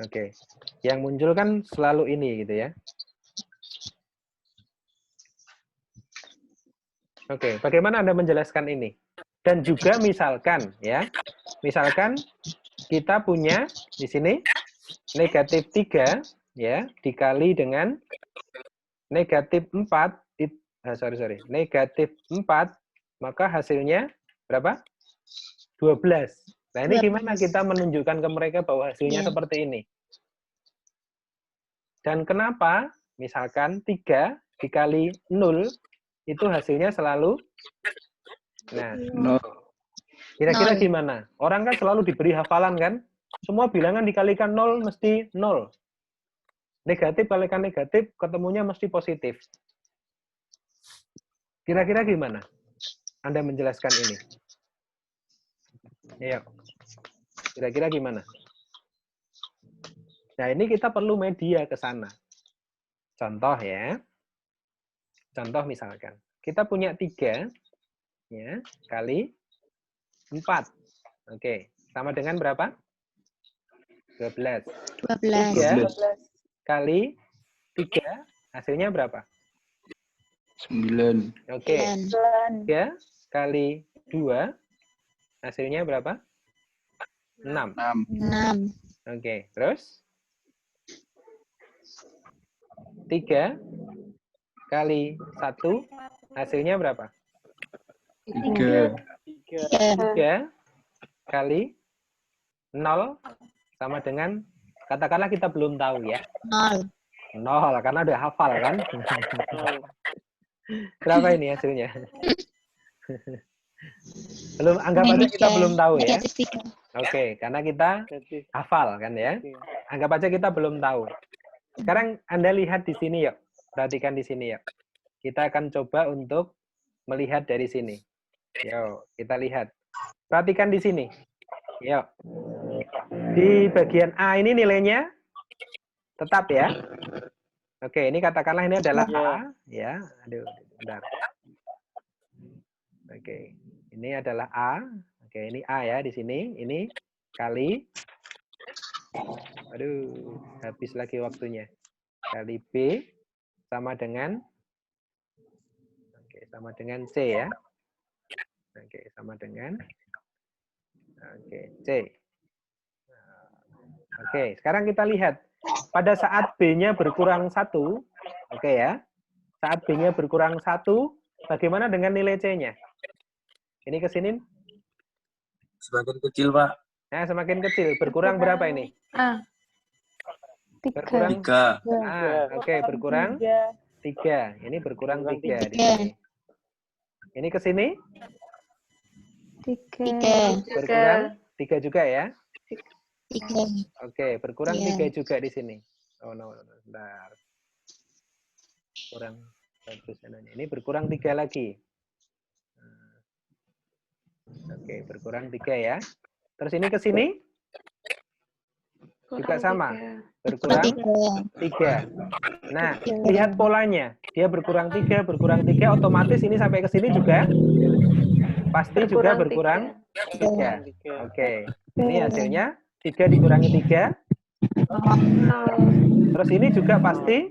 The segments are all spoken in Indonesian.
Oke. Yang muncul kan selalu ini gitu ya. Oke, bagaimana Anda menjelaskan ini? Dan juga misalkan ya, misalkan kita punya di sini negatif 3 ya dikali dengan negatif 4 negatif 4 maka hasilnya berapa? 12. Nah, ini gimana 12. kita menunjukkan ke mereka bahwa hasilnya Iya. seperti ini? Dan kenapa misalkan 3 dikali 0 itu hasilnya selalu nah, No. kira-kira 0. gimana? Orang kan selalu diberi hafalan kan? Semua bilangan dikalikan 0 mesti 0. Negatif kalikan negatif ketemunya mesti positif. Kira-kira gimana Anda menjelaskan ini? Iya. Kira-kira gimana? Nah, ini kita perlu media ke sana. Contoh ya. Contoh misalkan. Kita punya 3 ya, kali 4. Oke. Sama dengan berapa? 12. 12. 3 kali 3 hasilnya berapa? 9. Oke. 9. 3 kali 2 hasilnya berapa? 6. 6. Oke. Terus 3 kali 1 hasilnya berapa? 3. 3 kali 0 sama dengan, katakanlah kita belum tahu ya. 0. 0, karena udah hafal kan. Berapa ini hasilnya? Belum, anggap aja kita belum tahu ya. Negatif 3. Oke, karena kita hafal kan ya. Anggap aja kita belum tahu. Sekarang Anda lihat di sini yuk. Perhatikan di sini yuk. Kita akan coba untuk melihat dari sini. Yuk, kita lihat. Perhatikan di sini. Yuk. Di bagian A ini nilainya tetap ya. Oke, ini katakanlah ini adalah A ya. Aduh, bentar. Oke. Ini adalah A. Oke, ini A ya di sini. Ini kali. Aduh, habis lagi waktunya. Kali B sama dengan sama dengan C ya. Oke, sama dengan C. Oke, sekarang kita lihat. Pada saat B-nya berkurang 1, oke ya. Saat B-nya berkurang 1, bagaimana dengan nilai C-nya? Ini ke sini. Semakin kecil, Pak. Nah, semakin kecil. Berkurang berapa ini? Berkurang 3. oke, berkurang 3. Ini berkurang 3 di sini. Ini ke sini? 3. Berkurang 3 juga ya? 3. Oke, berkurang 3 juga di sini. Oh, no. Bentar. Kurang bagus nanya. Ini berkurang 3 lagi. Oke, berkurang 3 ya. Terus ini ke sini? Juga sama. Berkurang 3. Nah, lihat polanya. Dia berkurang 3, otomatis ini sampai ke sini juga pasti juga berkurang 3. Oke. Ini hasilnya 3 dikurangi 3. Terus ini juga pasti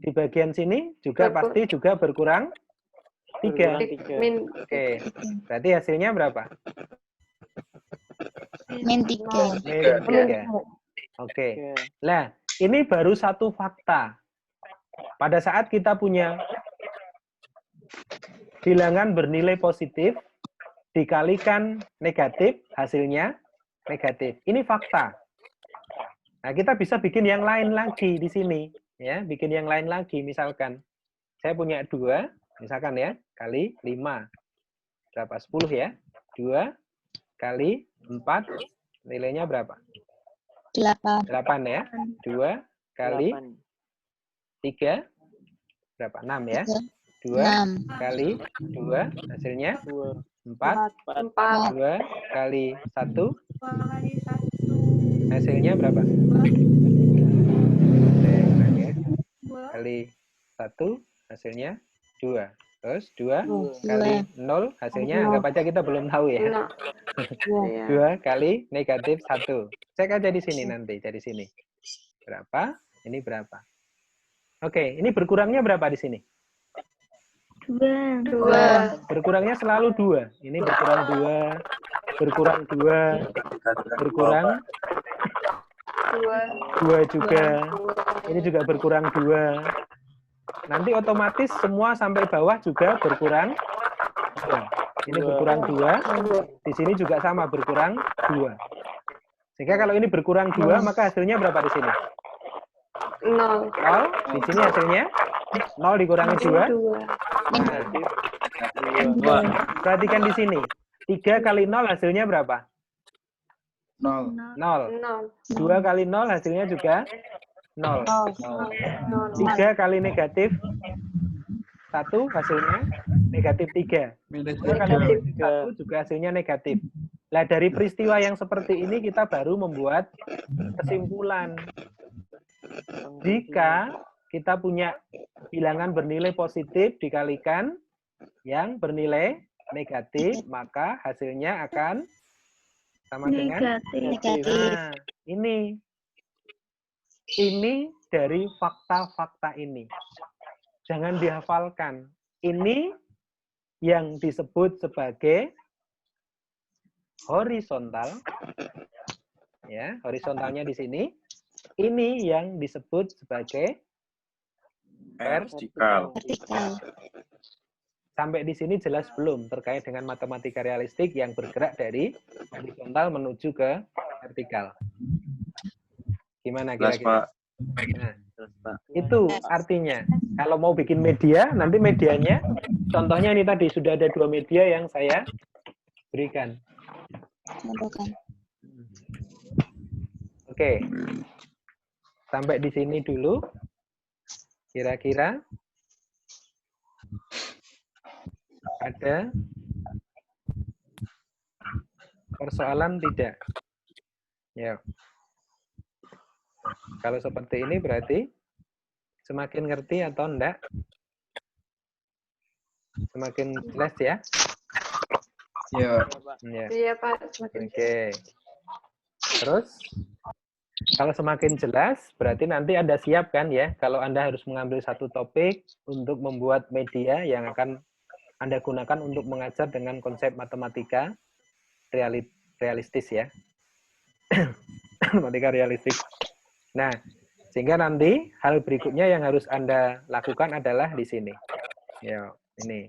di bagian sini juga pasti juga berkurang 3. Oke. Berarti hasilnya berapa? Min 3. Min 3. Oke. Nah, ini baru satu fakta. Pada saat kita punya bilangan bernilai positif dikalikan negatif, hasilnya negatif. Ini fakta. Nah, kita bisa bikin yang lain lagi di sini, ya, bikin yang lain lagi. Misalkan saya punya 2, misalkan ya, kali 5. Berapa? 10 ya. 2 kali 4 nilainya berapa? 8. 8 ya. 2 kali 3 berapa? 6 ya. 2 kali 2 hasilnya 4. 2 kali 1 hasilnya berapa? Kali 1 hasilnya 2. Terus 2 kali 0 hasilnya anggap aja kita belum tahu ya. 2 kali negatif 1. Cek aja di sini nanti, dari sini. Berapa? Ini berapa? Oke, ini berkurangnya berapa di sini? 2. Berkurangnya selalu 2. Ini berkurang 2, berkurang 2, berkurang 2 juga. Ini juga berkurang 2. Nanti otomatis semua sampai bawah juga berkurang 2. Ini berkurang 2. Di sini juga sama, berkurang 2. Sehingga kalau ini berkurang 2, maka hasilnya berapa di sini? 0. 0. Di sini hasilnya 0 dikurangi 2. Nah, perhatikan di sini. 3 kali 0 hasilnya berapa? 0. 0. 2 kali 0 hasilnya juga 0. 3 kali negatif 1 hasilnya negatif 3. 2 kali negatif 1 juga hasilnya negatif. Nah, dari peristiwa yang seperti ini kita baru membuat kesimpulan. Jika kita punya bilangan bernilai positif dikalikan yang bernilai negatif, maka hasilnya akan sama dengan Negatif. Nah, ini dari fakta-fakta ini. Jangan dihafalkan. Ini yang disebut sebagai horizontal. Ya, horizontalnya di sini. Ini yang disebut sebagai Vertikal. Vertikal. Sampai di sini jelas belum terkait dengan matematika realistik yang bergerak dari horizontal menuju ke vertikal. Gimana Jelas, kira-kira? Pak. Nah, itu artinya kalau mau bikin media, nanti medianya, contohnya ini tadi sudah ada 2 media yang saya berikan. Contohkan. Oke, sampai di sini dulu. Kira-kira ada persoalan tidak? Ya. Kalau seperti ini berarti semakin ngerti atau enggak? Semakin jelas ya? Ya. Ya. Iya, Pak. Semakin Oke. Terus kalau semakin jelas berarti nanti Anda siap kan ya kalau Anda harus mengambil satu topik untuk membuat media yang akan Anda gunakan untuk mengajar dengan konsep matematika realistis ya. Matematika realistis. Nah, sehingga nanti hal berikutnya yang harus Anda lakukan adalah di sini. Ya, ini.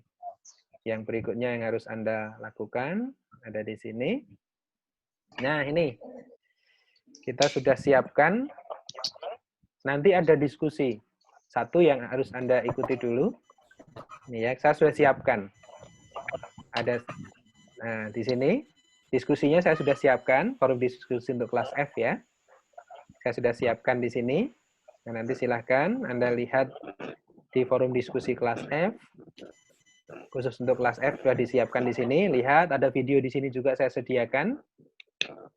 Yang berikutnya yang harus Anda lakukan ada di sini. Nah, ini. Kita sudah siapkan. Nanti ada diskusi. Satu yang harus Anda ikuti dulu. Ini ya, saya sudah siapkan. Ada di sini diskusinya saya sudah siapkan, forum diskusi untuk kelas F ya. Saya sudah siapkan di sini. Nah, nanti silahkan Anda lihat di forum diskusi kelas F. Khusus untuk kelas F sudah disiapkan di sini. Lihat, ada video di sini juga saya sediakan.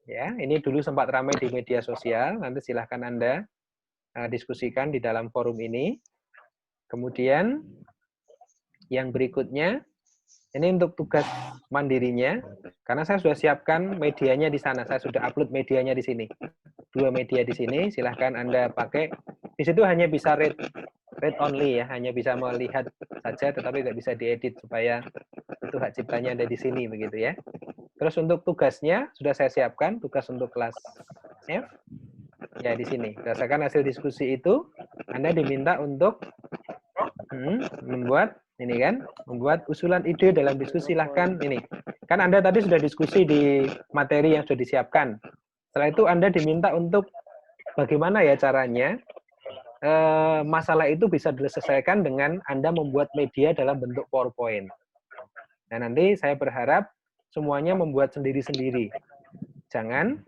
Ya, ini dulu sempat ramai di media sosial. Nanti silahkan Anda diskusikan di dalam forum ini. Kemudian yang berikutnya, ini untuk tugas mandirinya, karena saya sudah siapkan medianya di sana. Saya sudah upload medianya di sini. 2 media di sini, silahkan Anda pakai. Di situ hanya bisa read only ya, hanya bisa melihat saja, tetapi tidak bisa diedit supaya itu hak ciptanya ada di sini begitu ya. Terus untuk tugasnya sudah saya siapkan, tugas untuk kelas F ya di sini. Berdasarkan hasil diskusi itu, Anda diminta untuk membuat ini kan, membuat usulan ide dalam diskusi. Silahkan ini. Kan Anda tadi sudah diskusi di materi yang sudah disiapkan. Setelah itu Anda diminta untuk bagaimana ya caranya masalah itu bisa diselesaikan dengan Anda membuat media dalam bentuk PowerPoint. Nah, nanti saya berharap semuanya membuat sendiri-sendiri. Jangan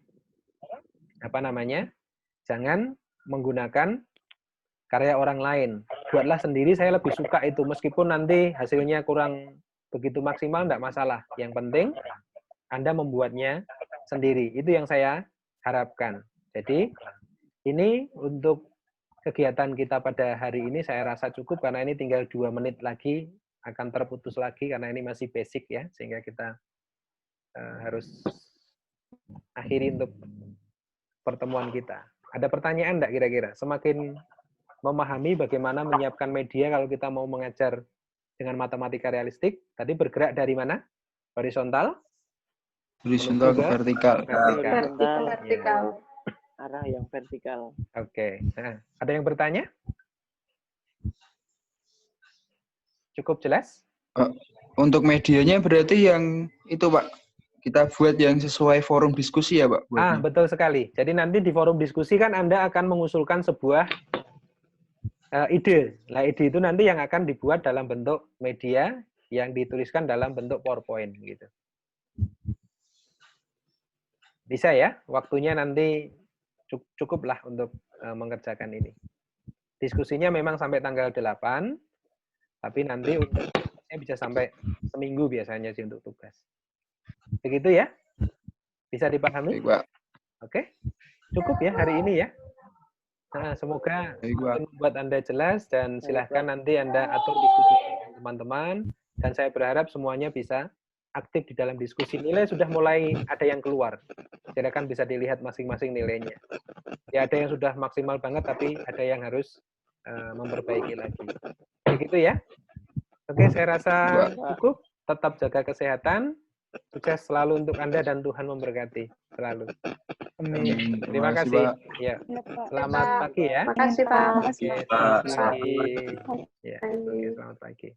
jangan menggunakan karya orang lain. Buatlah sendiri, saya lebih suka itu. Meskipun nanti hasilnya kurang begitu maksimal, enggak masalah. Yang penting Anda membuatnya sendiri. Itu yang saya harapkan. Jadi ini untuk kegiatan kita pada hari ini saya rasa cukup karena ini tinggal 2 menit lagi akan terputus lagi karena ini masih basic ya, sehingga kita harus akhiri untuk pertemuan kita. Ada pertanyaan enggak kira-kira? Semakin memahami bagaimana menyiapkan media kalau kita mau mengajar dengan matematika realistik, tadi bergerak dari mana? Horizontal? Horizontal ke vertikal. Vertikal. Arah yang vertikal. Oke. Nah, ada yang bertanya? Cukup jelas? Untuk medianya berarti yang itu Pak, kita buat yang sesuai forum diskusi ya Pak? Buatnya. Betul sekali. Jadi nanti di forum diskusi kan Anda akan mengusulkan sebuah ide. Nah, ide itu nanti yang akan dibuat dalam bentuk media yang dituliskan dalam bentuk PowerPoint gitu. Bisa ya? Waktunya nanti cukuplah untuk mengerjakan ini. Diskusinya memang sampai tanggal 8, tapi nanti untuknya bisa sampai seminggu biasanya sih untuk tugas. Begitu ya? Bisa dipahami? Baik, Pak. Oke? Cukup ya hari ini ya? Nah, semoga membuat Anda jelas dan silahkan nanti Anda atur diskusi dengan teman-teman dan saya berharap semuanya bisa aktif di dalam diskusi. Nilai sudah mulai ada yang keluar. Silakan bisa dilihat masing-masing nilainya. Ya ada yang sudah maksimal banget tapi ada yang harus memperbaiki lagi. Begitu ya? Oke, saya rasa cukup. Tetap jaga kesehatan. Sukses selalu untuk Anda dan Tuhan memberkati selalu. Amin. Terima kasih. Ya. Ya, Pak. Selamat pagi ya. Makasih, Pak. Oke, selamat pagi. Ya, oke, selamat pagi.